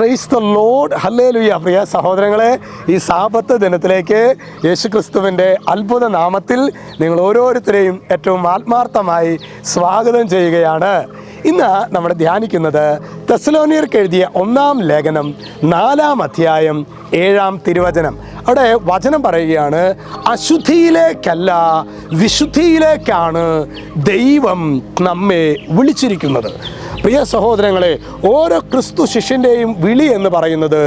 Price the lord, hallelujah. പ്രിയ സഹോദരങ്ങളെ, ഈ സാബത്ത് ദിനത്തിലേക്ക് യേശുക്രിസ്തുവിൻ്റെ അത്ഭുത നാമത്തിൽ നിങ്ങൾ ഓരോരുത്തരെയും ഏറ്റവും ആത്മാർത്ഥമായി സ്വാഗതം ചെയ്യുകയാണ്. ഇന്ന് നമ്മൾ ധ്യാനിക്കുന്നത് തെസ്സലോനിയർക്ക് എഴുതിയ 1-ാം ലേഖനം 4-ാം അധ്യായം 7-ാം തിരുവചനം. അവിടെ വചനം പറയുകയാണ്, അശുദ്ധിയിലേക്കല്ല വിശുദ്ധിയിലേക്കാണ് ദൈവം നമ്മെ വിളിച്ചിരിക്കുന്നത്. പ്രിയ സഹോദരങ്ങളെ, ഓരോ ക്രിസ്തു ശിഷ്യൻ്റെയും വിളി എന്ന് പറയുന്നത്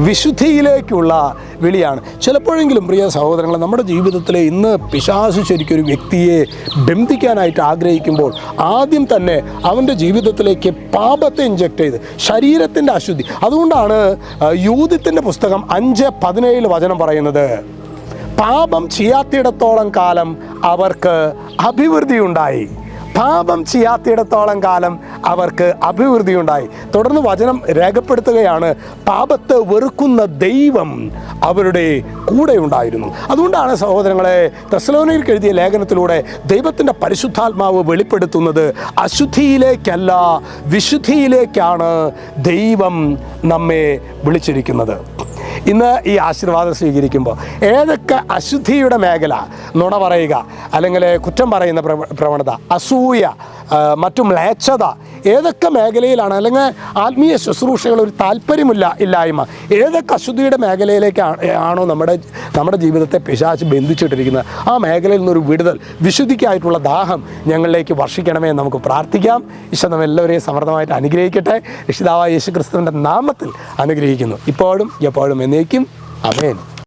വിശുദ്ധിയിലേക്കുള്ള വിളിയാണ്. ചിലപ്പോഴെങ്കിലും പ്രിയ സഹോദരങ്ങളെ, നമ്മുടെ ജീവിതത്തിലെ ഇന്ന് പിശാച് ശരിക്കൊരു വ്യക്തിയെ ബന്ധിക്കാനായിട്ട് ആഗ്രഹിക്കുമ്പോൾ ആദ്യം തന്നെ അവൻ്റെ ജീവിതത്തിലേക്ക് പാപത്തെ ഇഞ്ചക്ട് ചെയ്ത് ശരീരത്തിൻ്റെ അശുദ്ധി. അതുകൊണ്ടാണ് യൂദിത്തിൻ്റെ പുസ്തകം 5:17 വചനം പറയുന്നത്, പാപം ചെയ്യാത്തിടത്തോളം കാലം അവർക്ക് അഭിവൃദ്ധി ഉണ്ടായി. പാപം ചെയ്യാത്തിടത്തോളം കാലം അവർക്ക് അഭിവൃദ്ധി ഉണ്ടായി. തുടർന്ന് വചനം രേഖപ്പെടുത്തുകയാണ്, പാപത്തെ വെറുക്കുന്ന ദൈവം അവരുടെ കൂടെ ഉണ്ടായിരുന്നു. അതുകൊണ്ടാണ് സഹോദരങ്ങളെ, തെസ്സലോനിയർക്ക് എഴുതിയ ലേഖനത്തിലൂടെ ദൈവത്തിൻ്റെ പരിശുദ്ധാത്മാവ് വെളിപ്പെടുത്തുന്നത്, അശുദ്ധിയിലേക്കല്ല വിശുദ്ധിയിലേക്കാണ് ദൈവം നമ്മെ വിളിച്ചിരിക്കുന്നത്. ഇന്ന് ഈ ആശീർവാദം സ്വീകരിക്കുമ്പോൾ ഏതൊക്കെ അശുദ്ധിയുടെ മേഖല, നുണ പറയുക, അല്ലെങ്കിൽ കുറ്റം പറയുന്ന പ്രവണത, അസൂയ, മറ്റു മ്ലേച്ഛത, ഏതൊക്കെ മേഖലയിലാണ്, അല്ലെങ്കിൽ ആത്മീയ ശുശ്രൂഷകൾ ഒരു താല്പര്യമില്ലായ്മ, ഏതൊക്കെ അശുദ്ധിയുടെ മേഖലയിലേക്കാണോ നമ്മുടെ ജീവിതത്തെ പിശാച് ബന്ധിച്ചിട്ടിരിക്കുന്നത്, ആ മേഖലയിൽ നിന്നൊരു വിടുതൽ, വിശുദ്ധിക്കായിട്ടുള്ള ദാഹം ഞങ്ങളിലേക്ക് വർഷിക്കണമേ എന്ന് നമുക്ക് പ്രാർത്ഥിക്കാം. ഈശോ നമ്മെല്ലാവരെയും സമൃദ്ധമായിട്ട് അനുഗ്രഹിക്കട്ടെ. രക്ഷിതാവായ യേശുക്രിസ്തുവിൻ്റെ നാമത്തിൽ അനുഗ്രഹിക്കുന്നു, ഇപ്പോഴും എപ്പോഴും എന്നേക്കും. ആമേൻ.